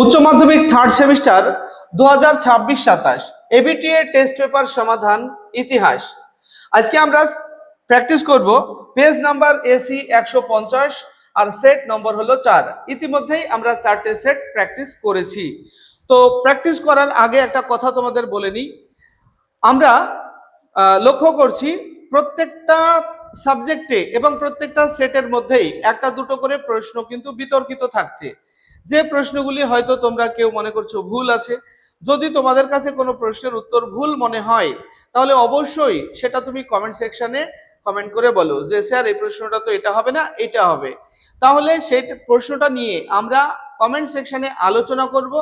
উচ্চ মাধ্যমিক third semester 2026-27 ABTA test paper সমাধান ইতিহাস। আজকে আমরা প্র্যাকটিস করব পেজ নাম্বার এসি 150 আর সেট নম্বর হলো 4। ইতিমধ্যেই আমরা 4টে সেট প্র্যাকটিস করেছি। তো প্র্যাকটিস করার আগে একটা কথা তোমাদের বলে নিই, আমরা লক্ষ্য করছি প্রত্যেকটা সাবজেক্টে এবং প্রত্যেকটা সেটের মধ্যেই একটা দুটো করে প্রশ্ন কিন্তু বিতর্কিত থাকছে। যে প্রশ্নগুলি হয়তো তোমরা কেউ মনে করছো ভুল আছে, যদি তোমাদের কাছে কোনো প্রশ্নের উত্তর ভুল মনে হয় তাহলে অবশ্যই সেটা তুমি কমেন্ট সেকশনে কমেন্ট করে বলো যে স্যার এই প্রশ্নটা তো এটা হবে না, এটা হবে। তাহলে সেই প্রশ্নটা নিয়ে আমরা কমেন্ট সেকশনে আলোচনা করব,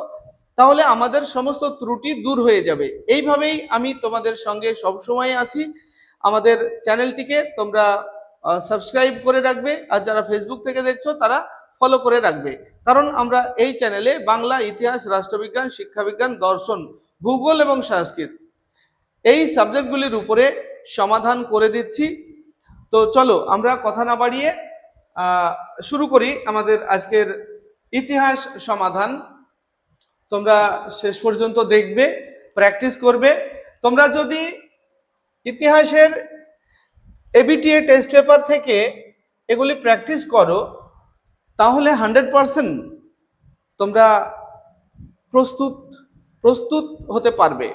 তাহলে আমাদের সমস্ত ত্রুটি দূর হয়ে যাবে। এইভাবেই আমি তোমাদের সঙ্গে সবসময় আছি। আমাদের চ্যানেলটিকে তোমরা সাবস্ক্রাইব করে রাখবে, আর যারা ফেসবুক থেকে দেখছো তারা ফলো করে রাখবে, কারণ আমরা এই চ্যানেলে বাংলা, ইতিহাস, রাষ্ট্রবিজ্ঞান, শিক্ষাবিজ্ঞান, দর্শন, ভূগোল এবং সংস্কৃত এই সাবজেক্টগুলির উপরে সমাধান করে দিচ্ছি। তো চলো আমরা কথা না বাড়িয়ে শুরু করি আমাদের আজকের ইতিহাস সমাধান। তোমরা শেষ পর্যন্ত দেখবে, প্র্যাকটিস করবে। তোমরা যদি ইতিহাসের এবিটিএ টেস্ট পেপার থেকে এগুলি প্র্যাকটিস করো তাহলে 100% তোমরা প্রস্তুত হতে পারবে।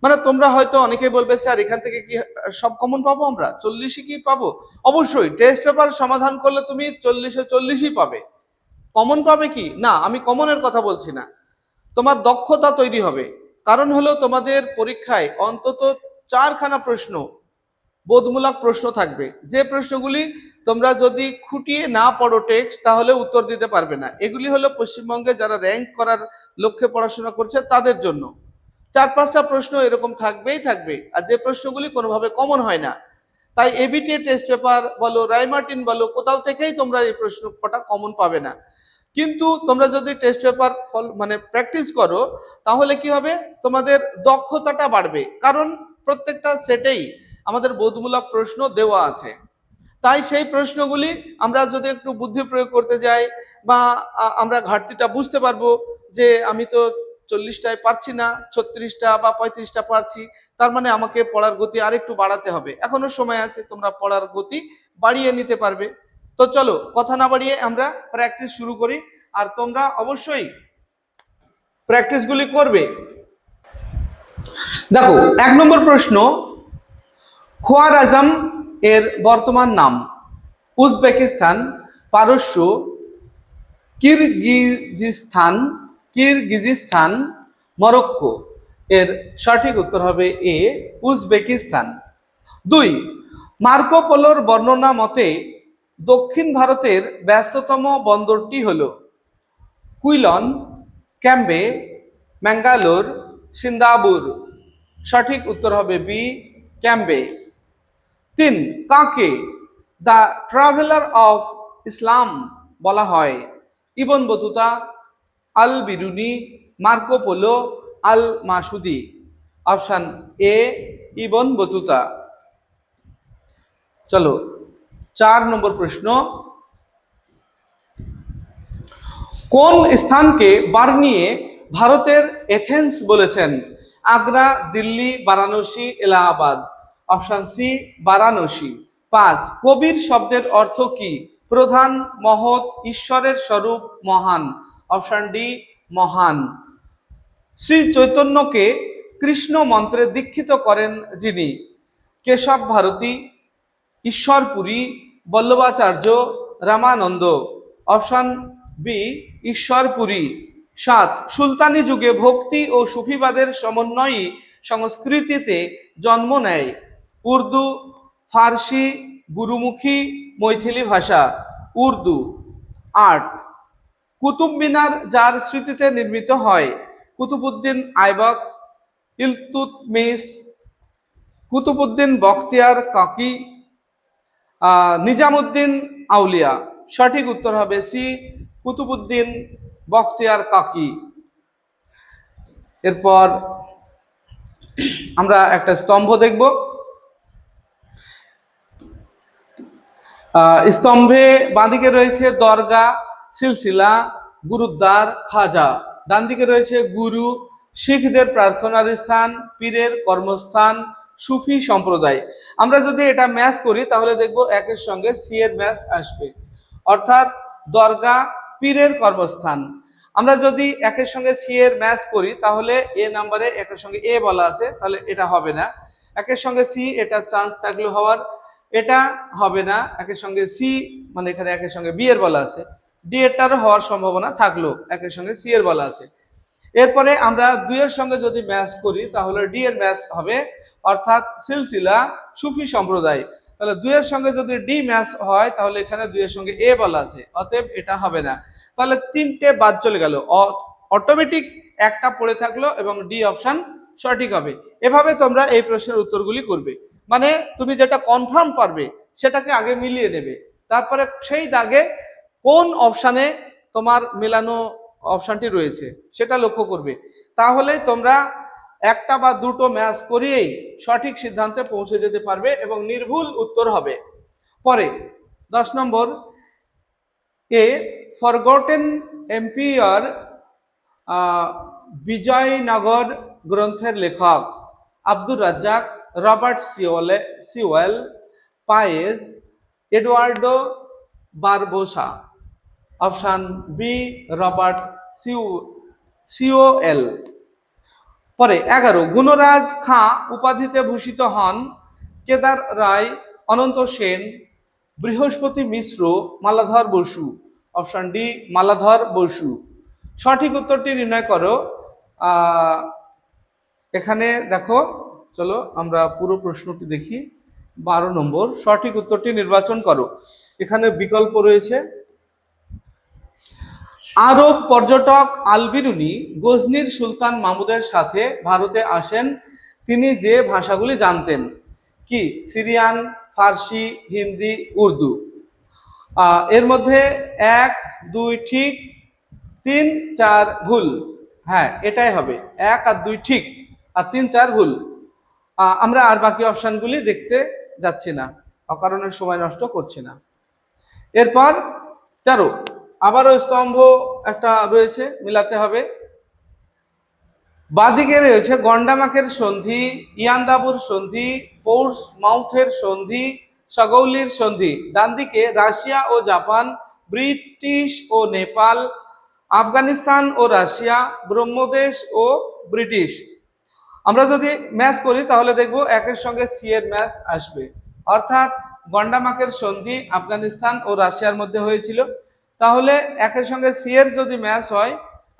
মানে তোমরা হয়তো অনেকেই বলবে স্যার এখান থেকে কি সব কমন পাবো, আমরা 40ই কি পাবো? অবশ্যই টেস্ট পেপার সমাধান করলে তুমি 40-এ 40ই পাবে। কমন পাবে কি না, আমি কমনের কথা বলছি না, তোমার দক্ষতা তৈরি হবে। কারণ হলো তোমাদের পরীক্ষায় অন্তত 4খানা প্রশ্ন, বোধমূলক প্রশ্ন থাকবে, যে প্রশ্নগুলি তোমরা যদি খুঁটিয়ে না পড়ো টেক্সট তাহলে উত্তর দিতে পারবে না। এগুলি হলো পশ্চিমবঙ্গে যারা র্যাঙ্ক করার লক্ষ্যে পড়াশোনা করছে তাদের জন্য। 4-5টা প্রশ্ন এরকম থাকবেই থাকবে, আর যে প্রশ্নগুলি কোনোভাবে কমন হয় না। তাই এবিটিএ টেস্ট পেপার বলো, রায়মার্টিন বলো, কোথাও থেকেই তোমরা এই প্রশ্ন কটা কমন পাবে না। কিন্তু তোমরা যদি টেস্ট পেপার প্র্যাকটিস করো তাহলে কি হবে, তোমাদের দক্ষতাটা বাড়বে, কারণ প্রত্যেকটা সেটেই আমাদের বোধমূলক প্রশ্ন দেওয়া আছে। তাই সেই প্রশ্নগুলি আমরা যদি একটু বুদ্ধি প্রয়োগ করতে যাই বা আমরা ঘাটতিটা বুঝতে পারবো যে আমি তো 40টায় পারছি না, 36টা বা 35টা পারছি, তার মানে আমাকে পড়ার গতি আরেকটু বাড়াতে হবে। এখনো সময় আছে, তোমরা পড়ার গতি বাড়িয়ে নিতে পারবে। তো চলো কথা না বাড়িয়ে আমরা প্র্যাকটিস শুরু করি, আর তোমরা অবশ্যই প্র্যাকটিসগুলি করবে। দেখো 1 নম্বর প্রশ্ন, খোয়ারাজম এর বর্তমান নাম? উজবেকিস্তান, পারস্য, কিরগিজিস্তান, মরক্কো। এর সঠিক উত্তর হবে এ, উজবেকিস্তান। 2, মার্কো পোলোর বর্ণনা মতে দক্ষিণ ভারতের ব্যস্ততম বন্দরটি হলো কুইলন, ক্যাম্বে, ম্যাঙ্গালোর, সিঙ্গাপুর। সঠিক উত্তর হবে বি, ক্যাম্বে। 3, কাকে দ্য ট্রাভেলার অফ ইসলাম বলা হয়? Ibn Battuta, Al বিরুনি, Marco polo, Al মাসুদি। Option A, Ibn Battuta. চলো 4 নম্বর প্রশ্ন, কোন স্থানকে বার্নিয়ে ভারতের এথেন্স বলেছেন? আগ্রা, দিল্লি, বারাণসী, এলাহাবাদ। Option C, Varanasi. 5, কবির শব্দের অর্থ কি? প্রধান, মহৎ, ঈশ্বরের স্বরূপ, মহান। অপশন ডি, মহান। শ্রী চৈতন্যকে কৃষ্ণ মন্ত্রে দীক্ষিত করেন যিনি? কেশব ভারতী, ঈশ্বরপুরী, বল্লভাচার্য, রামানন্দ। Option B, Ishwarpuri. 7, সুলতানি যুগে ভক্তি ও সুফিবাদের সমন্বয়ী সংস্কৃতিতে জন্ম নেয়? উর্দু, ফার্সি, গুরুমুখী, মৈথিলি ভাষা। উর্দু। 8, কুতুব মিনার যার স্মৃতিতে নির্মিত হয়? কুতুবউদ্দিন আইবক, ইলতুৎমিশ, কুতুবউদ্দিন বখতিয়ার কাকি, নিজামুদ্দিন আউলিয়া। সঠিক উত্তর হবে সি, কুতুবউদ্দিন বখতিয়ার কাকি। এরপর আমরা একটা স্তম্ভ দেখব। স্তম্ভে বাঁদিকে রয়েছে দরগা, সিলসিলা, গুরুদ্বার, খাজা। ডান দিকে রয়েছে গুরু, শিখদের প্রার্থনার স্থান, পীরের কর্মস্থান, সুফি সম্প্রদায়। আমরা যদি এটা ম্যাচ করি তাহলে দেখব একের সঙ্গে সি এর ম্যাচ আসবে, অর্থাৎ দরগা, পীরের কর্মস্থান। আমরা যদি একের সঙ্গে সি এর ম্যাচ করি তাহলে এ নাম্বারে একের সঙ্গে এ বলা আছে, তাহলে এটা হবে না। একের সঙ্গে সি, এটা চান্স থাকলো হওয়ার, এটা হবে না। একের সঙ্গে সি মানে এখানে একের সঙ্গে বি এর বলা আছে, ডি এরটারও হওয়ার সম্ভাবনা থাকলো, একের সঙ্গে সি এর বলা আছে। এরপরে আমরা দুইয়ের সঙ্গে যদি ম্যাচ করি তাহলে ডি এর ম্যাচ হবে, অর্থাৎ সিলসিলা, সুফি সম্প্রদায়। তাহলে দুইয়ের সঙ্গে যদি ডি ম্যাচ হয় তাহলে এখানে দুইয়ের সঙ্গে এ বলা আছে, অতএব এটা হবে না। তাহলে তিনটে বাদ চলে গেল, অটোমেটিক একটা পড়ে থাকলো এবং ডি অপশন সঠিক হবে। এভাবে তোমরা এই প্রশ্নের উত্তরগুলি করবে, মানে তুমি যেটা কনফার্ম পারবে সেটাকে আগে মিলিয়ে নেবে, তারপরে সেই দাগে কোন অপশানে তোমার মেলানো অপশানটি রয়েছে সেটা লক্ষ্য করবে। তাহলে তোমরা একটা বা দুটো ম্যাচ করিয়েই সঠিক সিদ্ধান্তে পৌঁছে যেতে পারবে এবং নির্ভুল উত্তর হবে। পরে 10 নম্বর, এ ফরগটেন এম্পায়ার বিজয়নগর গ্রন্থের লেখক Abdur Razzaq, Robert Sewell, Paes, Eduardo Barbosa. Option B Robert Sewell. পরে 11, গুণরাজ খাঁ উপাধিতে ভূষিত হন কেদার রায়, অনন্ত সেন, বৃহস্পতি মিশ্র, মালাধর বসু। Option D Maladhar Basu. সঠিক উত্তরটি নির্ণয় করো। এখানে দেখো, চলো আমরা পুরো প্রশ্নটি দেখি। 12 নম্বর, সঠিক উত্তরটি নির্বাচন করো। এখানে বিকল্প রয়েছে। আরব পর্যটক আল বিরুনি গজনির সুলতান মাহমুদের সাথে ভারতে আসেন, তিনি যে ভাষাগুলি জানতেন কি? সিরিয়ান, ফার্সি, হিন্দি, উর্দু। এর মধ্যে 1, 2 ঠিক, 3, 4 ভুল। হ্যাঁ, এটাই হবে, 1 আর 2 ঠিক আর 3, 4 ভুল। আমরা আর বাকি অপশনগুলি দেখতে যাচ্ছি না, অকারণে সময় নষ্ট করছি না। এরপর 13, আবারও স্তম্ভ একটা রয়েছে, মিলাতে হবে। বাদিকে রয়েছে গন্ডামাকের সন্ধি, ইয়ান্দাবুর সন্ধি, পৌষ মাউথের সন্ধি, সগৌলির সন্ধি। ডান দিকে রাশিয়া ও জাপান, ব্রিটিশ ও নেপাল, আফগানিস্তান ও রাশিয়া, ব্রহ্মদেশ ও ব্রিটিশ। আমরা যদি ম্যাচ করি তাহলে দেখব একের সঙ্গে সি এর ম্যাচ আসবে, অর্থাৎ গন্ডামাকের সন্ধি আফগানিস্তান ও রাশিয়ার মধ্যে হয়েছিল। তাহলে একের সঙ্গে সি এর যদি ম্যাচ হয়,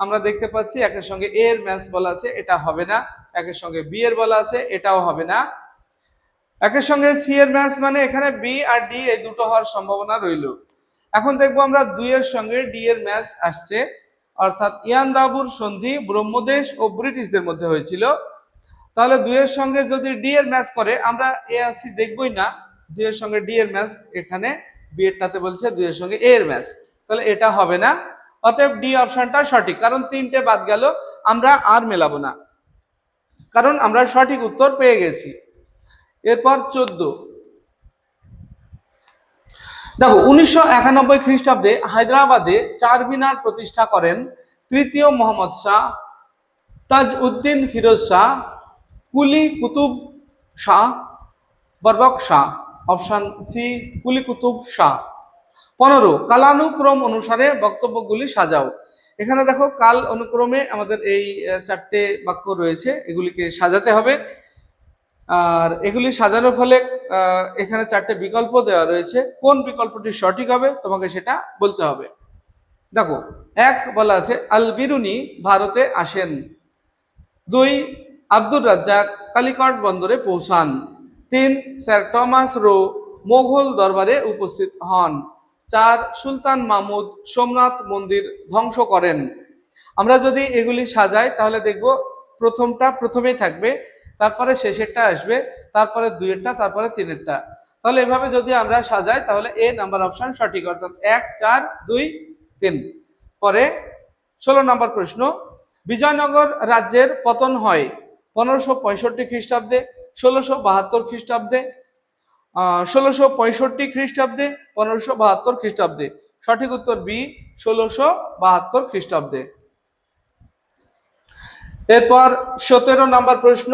আমরা দেখতে পাচ্ছি একের সঙ্গে এ এর ম্যাচ বলা আছে, এটা হবে না। একের সঙ্গে বি এর বলা আছে, এটাও হবে না। একের সঙ্গে সি এর ম্যাচ মানে এখানে বি আর ডি এই দুটো হওয়ার সম্ভাবনা রইল। এখন দেখবো আমরা 2 এর সঙ্গে ডি এর ম্যাচ আসছে, অর্থাৎ ইয়ান্দাবুর সন্ধি ব্রহ্মদেশ ও ব্রিটিশদের মধ্যে হয়েছিল। তাহলে 2 এর সঙ্গে যদি ডি এর ম্যাচ করে, আমরা এ আর সি দেখবই না, 2 এর সঙ্গে ডি এর ম্যাচ, এখানে বি এরটাতে বলছে 2 এর সঙ্গে এ এর ম্যাচ, তাহলে এটা হবে না। অতএব ডি অপশনটা সঠিক, কারণ 3টে বাদ গেল, আমরা আর মেলাবো না, কারণ আমরা সঠিক উত্তর পেয়ে গেছি। এরপর 14, দেখো 1991 খ্রিস্টাব্দে হায়দ্রাবাদে চারমিনার প্রতিষ্ঠা করেন তৃতীয় মোহাম্মদ শাহ, তাজ উদ্দিন ফিরোজ শাহ, কুলি কুতুব শাহ, বরবক শাহ। অপশন সি কুলি কুতুব শাহ। 15, কালানুক্রম অনুসারে বক্তব্যগুলি সাজাও। এখানে দেখো কাল অনুক্রমে আমাদের এই 4টে বাক্য রয়েছে, এগুলিকে সাজাতে হবে। আর এগুলি সাজানোর ফলে এখানে 4টে বিকল্প দেওয়া রয়েছে, কোন বিকল্পটি সঠিক হবে তোমাকে সেটা বলতে হবে। দেখো 1 বলা আছে আল বিরুনি ভারতে আসেন। 2, আব্দুর রাজ্জাক কালিকট বন্দরে পৌঁছান। 3, স্যার টমাস রো মোগল দরবারে উপস্থিত হন। 4, সুলতান মাহমুদ সোমনাথ মন্দির ধ্বংস করেন। আমরা যদি এগুলি সাজাই তাহলে দেখব প্রথমটা প্রথমেই থাকবে, তারপরে শেষেরটা আসবে, তারপরে 2এরটা, তারপরে 3এরটা। তাহলে এভাবে যদি আমরা সাজাই তাহলে এ নাম্বার অপশন সঠিক, অর্থাৎ 1, 4, 2, 3। পরে 16 নম্বর প্রশ্ন, বিজয়নগর রাজ্যের পতন হয় 1565 খ্রিস্টাব্দে, 1672 খ্রিস্টাব্দে, 1665 খ্রিস্টাব্দে, 1572 খ্রিস্টাব্দে। সঠিক উত্তর বি 1672 খ্রিস্টাব্দে। এরপর 17 নম্বর প্রশ্ন,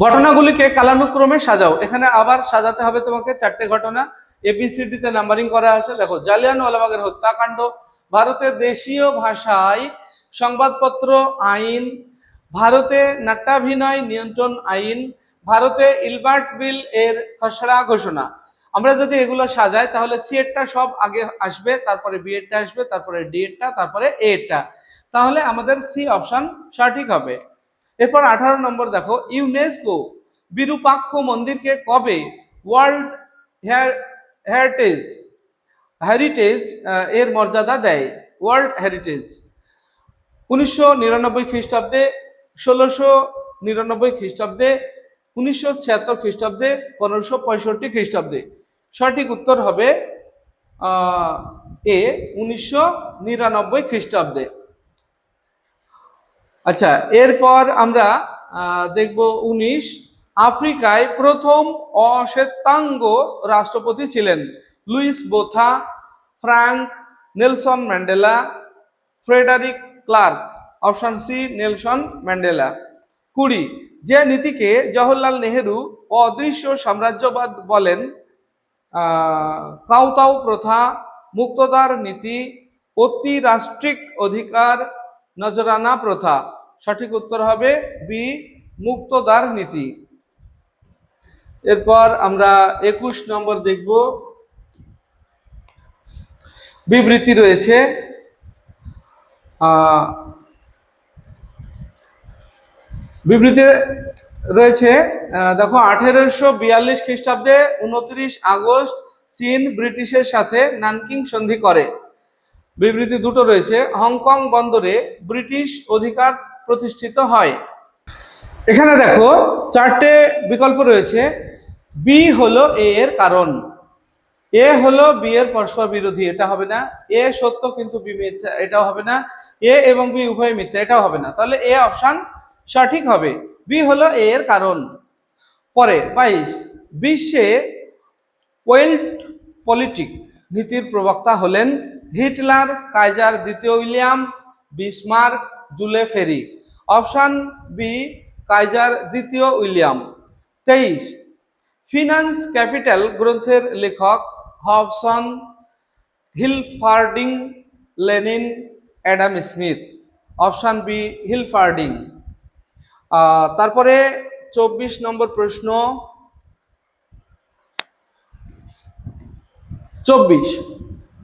ঘটনাগুলিকে কালানুক্রমে সাজাও। এখানে আবার সাজাতে হবে তোমাকে 4টে ঘটনা, ABCD তে নাম্বারিং করা আছে। দেখো, জালিয়ানওয়ালাবাগের হত্যাকাণ্ড, ভারতের দেশীয় ভাষায় সংবাদপত্র আইন, ভারতে নাট্যাভিনয় নিয়ন্ত্রণ আইন, ভারতে ইলবার্ট বিল এর খসড়া ঘোষণা। আমরা যদি এগুলো সাজাই তাহলে সি এরটা সব আগে আসবে, তারপরে বি এরটা আসবে, তারপরে ডি এরটা, তারপরে এ এরটা, তাহলে আমাদের সি অপশন সঠিক হবে। এরপর 18 নম্বর দেখো, ইউনেস্কো বিরূপাক্ষ মন্দিরকে কবে ওয়ার্ল্ড হেরিটেজ হেরিটেজ এর মর্যাদা দেয়? ওয়ার্ল্ড হেরিটেজ 1999 খ্রিস্টাব্দে, 1699 খ্রিস্টাব্দে, 1976 খ্রিস্টাব্দে, 1565 খ্রিস্টাব্দে। সঠিক উত্তর হবে এ 1999 খ্রিস্টাব্দে। আচ্ছা, এরপর আমরা দেখব 19, আফ্রিকায় প্রথম অশ্বেতাঙ্গ রাষ্ট্রপতি ছিলেন Louis Botha, Frank Nelson Mandela, Frederik Klerk. Option C Nelson Mandela. 20, যে নীতিকে জওহরলাল নেহেরু অদৃশ্য সাম্রাজ্যবাদ বলেন? কাউতাউ প্রথা, মুক্তদার নীতি, অতি রাষ্ট্রিক অধিকার, নজরানা প্রথা। সঠিক উত্তর হবে বি মুক্তদার নীতি। এরপর আমরা 21 নম্বর দেখব, বিবৃতি রয়েছে। বিবৃতি রয়েছে, দেখো, 1842 খ্রিস্টাব্দে 29 আগস্ট চীন ব্রিটিশের সাথে নানকিং সন্ধি করে। বিবৃতি দুটো রয়েছে। হংকং বন্দরে ব্রিটিশ অধিকার প্রতিষ্ঠিত হয়। এখানে দেখো 4টে বিকল্প রয়েছে। বি হলো এ এর কারণ, এ হলো বি এর পরস্পর বিরোধী, এটা হবে না। এ সত্য কিন্তু বি মিথ্যা, এটাও হবে না। এ এবং বি উভয় মিথ্যা, এটাও হবে না। তাহলে এ অপশন সঠিক হবে, বি হলো এ এর কারণ। পরে 22, বিশ্বে ওয়েল্ট পলিটিক নীতির প্রবক্তা হলেন হিটলার, কাইজার দ্বিতীয় William, Bismarck, Jules Ferry. Option B Kaiser দ্বিতীয় উইলিয়াম। 23, ফিনান্স ক্যাপিটাল গ্রন্থের লেখক Hobson, Hilferding, Lenin, Adam Smith. Option B Hilferding. তারপরে 24 নম্বর প্রশ্ন, 24,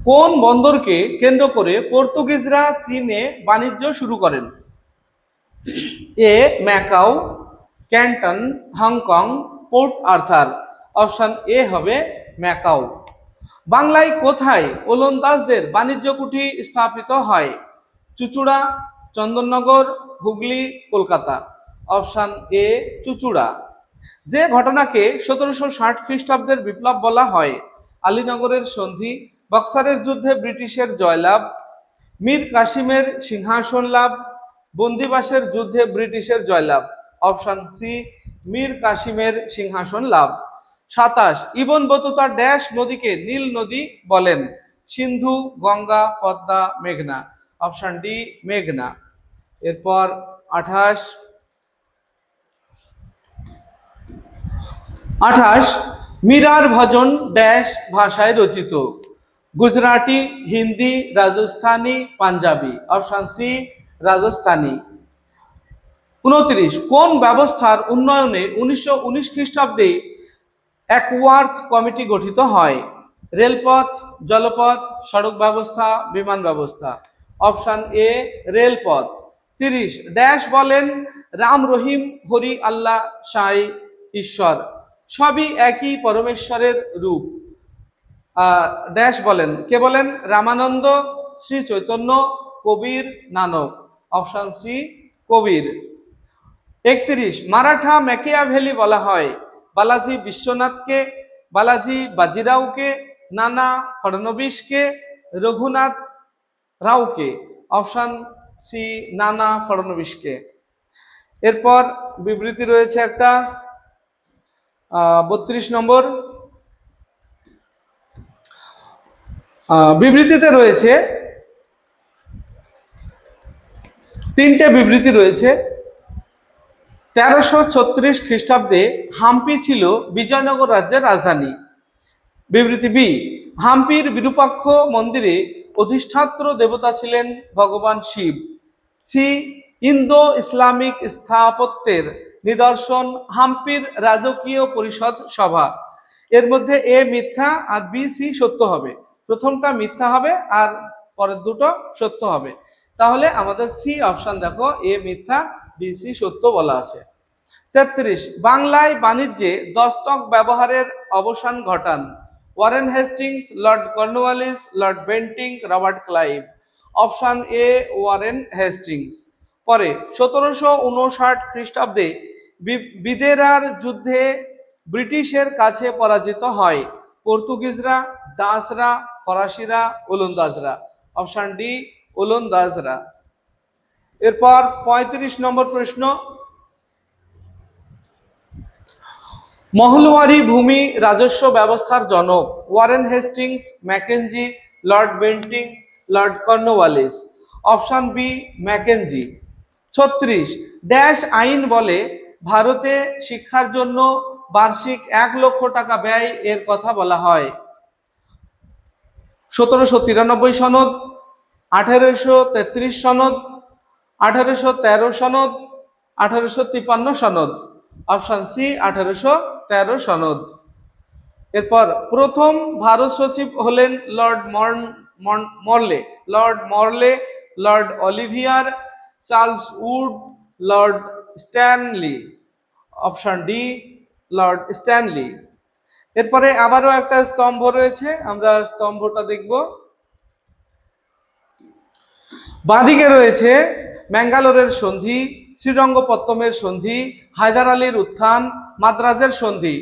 কোন বন্দরকে কেন্দ্র করে পর্তুগিজরা চীনে বাণিজ্য শুরু করেন? A Macau, Canton, Hong Kong, Port Arthur. Option A হবে ম্যাকাও। বাংলায় কোথায় ওলন্দাজদের বাণিজ্য কুঠি স্থাপিত হয়? চুচুড়া, চন্দননগর, হুগলি, কলকাতা। Option A Chuchura. যে ঘটনাকে 1760 খ্রিস্টাব্দের বিপ্লব বলা হয়? আলীনগরের সন্ধি, বক্সারের যুদ্ধে ব্রিটিশের জয়লাভ, মীর কাসিমের সিংহাসন লাভ, বন্দিবাসের যুদ্ধে ব্রিটিশের জয়লাভ। অপশন সি মীর কাসিমের সিংহাসন লাভ। 27, ইবন বতুতা ড্যাশ নদীকে নীল নদী বলেন? সিন্ধু, গঙ্গা, পদ্মা, মেঘনা। অপশন ডি মেঘনা। এরপর 28, মীরার ভজন ড্যাশ ভাষায় রচিত? গুজরাটি, হিন্দি, রাজস্থানী, পাঞ্জাবি। Option C Rajasthani. 29, কোন ব্যবস্থার উন্নয়নে 1919 খ্রিস্টাব্দে অ্যাকওয়ার্থ কমিটি গঠিত হয়? রেলপথ, জলপথ, সড়ক ব্যবস্থা, বিমান ব্যবস্থা। অপশন এ রেলপথ। 30, ড্যাশ বলেন রাম রহিম হরি আল্লাহ সাই ঈশ্বর, সবই একই পরমেশ্বরের রূপ? ড্যাশ বলেন, কে বলেন? রামানন্দ, শ্রী চৈতন্য, কবির, নানক। অপশন সি কবির। 31, মারাঠা ম্যাকিয়াভেলি বলা হয় বালাজি বিশ্বনাথকে, বালাজি বাজিরাওকে, নানা ফড়নবিসকে, রঘুনাথ রাওকে। অপশন সি নানা ফড়নবিসকে। এরপর বিবৃতি রয়েছে একটা, 32 নম্বর, বিবৃতিতে রয়েছে তিনটে বিবৃতি রয়েছে। 1336 খ্রিস্টাব্দে হাম্পি ছিল বিজয়নগর রাজ্যের রাজধানী। বিবৃতি বি, হাম্পির বিরূপাক্ষ মন্দিরে অধিষ্ঠাত্র দেবতা ছিলেন ভগবান শিব। সি, ইন্দো ইসলামিক স্থাপত্যের নিদর্শন হাম্পির রাজকীয় পরিষদ সভা। এর মধ্যে এ মিথ্যা আর বি সি সত্য হবে। প্রথমটা মিথ্যা হবে আর পরের দুটো সত্য হবে। তাহলে আমাদের সি অপশন দেখো, এ মিথ্যা, বি সি সত্য বলা আছে। 33, বাংলায় বাণিজ্যে দস্তক ব্যবহারের অবসান ঘটান Warren Hastings, Lord Cornwallis, Lord Bentinck, Robert Clive. Option A Warren Hastings. পরে 1759 খ্রিস্টাব্দে বিদেরার যুদ্ধে ব্রিটিশের কাছে পরাজিত হয় পর্তুগিজরা, ডাচরা, ফরাসিরা, ওলন্দাজরা। Option D ওলন্দাজরা। এরপর 35 নম্বর প্রশ্ন, মহলওয়ারি ভূমি রাজস্ব ব্যবস্থার জনক Warren Hastings, Mackenzie, Lord Bentinck, Lord Cornwallis. Option B Mackenzie. 36, dash আইন বলে ভারতে শিক্ষার জন্য বার্ষিক 1 লক্ষ টাকা ব্যয় এর কথা বলা হয়? 1793 সনদ, 1833 সনদ, 1813 সনদ, 1853 সনদ। অপশন সি 1813 সনদ। এরপর প্রথম ভারত সচিব হলেন লর্ড মরলে, লর্ড মরলে, Lord Olivier, Charles would, Lord Stanley. Option D Lord Stanley. এরপরে আবারও একটা স্তম্ভ রয়েছে, আমরা স্তম্ভটা দেখব। বাঁদিকে রয়েছে ম্যাঙ্গালোরের সন্ধি, শ্রীরঙ্গপত্তমের সন্ধি, হায়দার আলীর উত্থান, মাদ্রাজের সন্ধি।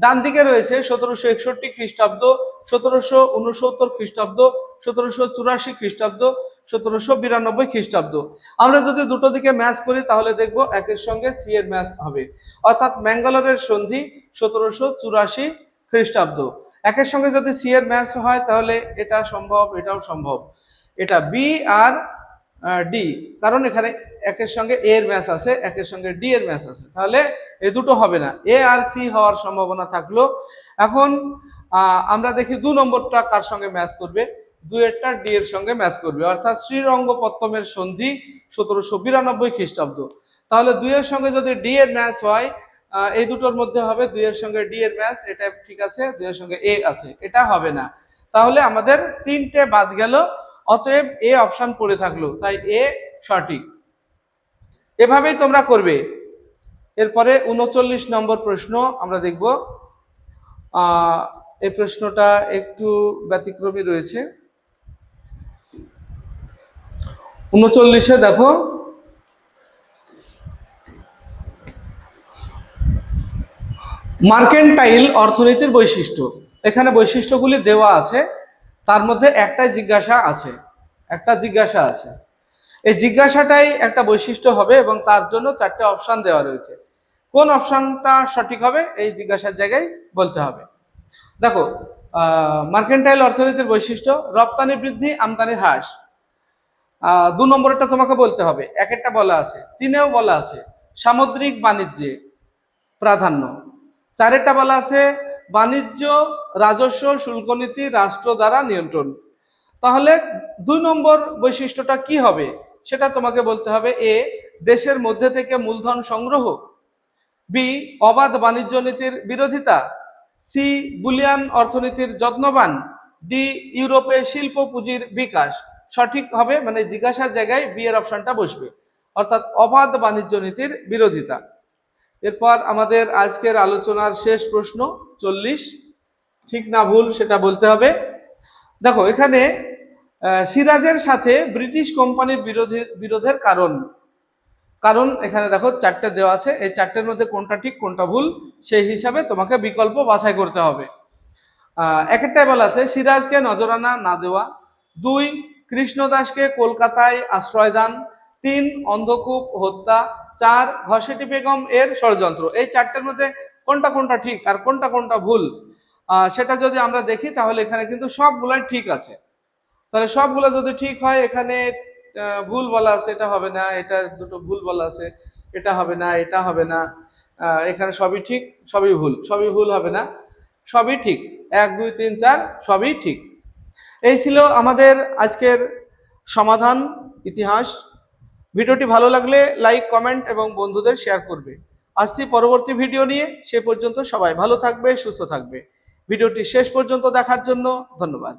ডান দিকে রয়েছে 1761 খ্রিস্টাব্দ, 1769 খ্রিস্টাব্দ, 1784 খ্রিস্টাব্দ, 1792 খ্রিস্টাব্দ। আমরা যদি দুটো দিকে ম্যাচ করি তাহলে দেখব একের সঙ্গে সি এর ম্যাচ হবে, অর্থাৎ ম্যাঙ্গালোরের সন্ধি 1784 খ্রিস্টাব্দ। একের সঙ্গে যদি সি এর ম্যাচ হয় তাহলে এটা সম্ভব, এটাও সম্ভব। এটা বি আর ডি, কারণ এখানে একের সঙ্গে এ এর ম্যাচ আছে, একের সঙ্গে ডি এর ম্যাচ আছে, তাহলে এই দুটো হবে না, এ আর সি হওয়ার সম্ভাবনা থাকলো। এখন আমরা দেখি 2 নম্বরটা কার সঙ্গে ম্যাচ করবে। 2 এরটা ডি এর সঙ্গে ম্যাচ করবে, অর্থাৎ শ্রীরঙ্গপত্তমের সন্ধি 1792 খ্রিস্টাব্দ। তাহলে 2 এর সঙ্গে যদি ডি এর ম্যাচ হয়, এই দুটোর মধ্যে হবে 2 এর সঙ্গে ডি এর ম্যাচ, এটা ঠিক আছে, 2 এর সঙ্গে এ আছে, এটা হবে না। তাহলে আমাদের 3টে বাদ গেল, অতএব এ অপশন পড়ে থাকলো, তাই এ সঠিক। এভাবেই তোমরা করবে। এরপরে 39 নম্বর প্রশ্ন আমরা দেখব। এই প্রশ্নটা একটু ব্যতিক্রমী রয়েছে। 39-এ দেখো, মার্কেন্টাইল অর্থনীতির বৈশিষ্ট্য। এখানে বৈশিষ্ট্যগুলি দেওয়া আছে, তার মধ্যে একটা জিজ্ঞাসা আছে। এই জিজ্ঞাসাটাই একটা বৈশিষ্ট্য হবে এবং তার জন্য 4টে অপশন দেওয়া রয়েছে। কোন অপশনটা সঠিক হবে এই জিজ্ঞাসার জায়গায় বলতে হবে। দেখো, মার্কেন্টাইল অর্থনীতির বৈশিষ্ট্য রপ্তানি বৃদ্ধি, আমদানি হ্রাস। 2 নম্বরটা তোমাকে বলতে হবে, একটা বলা আছে, 3-এও বলা আছে সামুদ্রিক বাণিজ্যে প্রাধান্য। 4-এরটা বলা আছে বাণিজ্য, রাজস্ব, শুল্ক নীতি রাষ্ট্র দ্বারা নিয়ন্ত্রণ। তাহলে 2 নম্বর বৈশিষ্ট্যটা কি হবে সেটা তোমাকে বলতে হবে। এ, দেশের মধ্যে থেকে মূলধন সংগ্রহ। বি, অবাধ বাণিজ্য নীতির বিরোধিতা। সি, বুলিয়ান অর্থনীতির যত্নবান। ডি, ইউরোপে শিল্প পুঁজির বিকাশ। সঠিক হবে, মানে জিজ্ঞাসার জায়গায় বি এর অপশনটা বসবে, অর্থাৎ অবাধ বাণিজ্য নীতির বিরোধিতা। এরপর আমাদের আজকের আলোচনার শেষ প্রশ্ন 40, ঠিক না ভুল সেটা বলতে হবে। দেখো, এখানে সিরাজের সাথে ব্রিটিশ কোম্পানির বিরোধের কারণ এখানে দেখো 4টে দেওয়া আছে, এই 4টের মধ্যে কোনটা ঠিক কোনটা ভুল সেই হিসাবে তোমাকে বিকল্প বাছাই করতে হবে। একটাই বলা আছে সিরাজকে নজরানা না দেওয়া। 2, কৃষ্ণদাসকে কলকাতায় আশ্রয় দান। 3, অন্ধকূপ হত্যা। 4, ঘসেটি বেগম এর ষড়যন্ত্র। এই 4টের মধ্যে কোনটা ঠিক আর কোনটা ভুল সেটা যদি আমরা দেখি তাহলে এখানে কিন্তু সবগুলাই ঠিক আছে। তাহলে সবগুলো যদি ঠিক হয়, এখানে ভুল বলা আছে এটা হবে না, এটা দুটো ভুল বলা আছে এটা হবে না, এটা হবে না, এখানে সবই ঠিক সবই ভুল, সবই ভুল হবে না, সবই ঠিক, 1 2 3 4 সবই ঠিক। এই ছিল আমাদের আজকের সমাধান ইতিহাস। ভিডিওটি ভালো লাগলে লাইক কমেন্ট এবং বন্ধুদের শেয়ার করবে। আসছি পরবর্তী ভিডিও নিয়ে, সে পর্যন্ত সবাই ভালো থাকবে, সুস্থ থাকবে। ভিডিওটি শেষ পর্যন্ত দেখার জন্য ধন্যবাদ।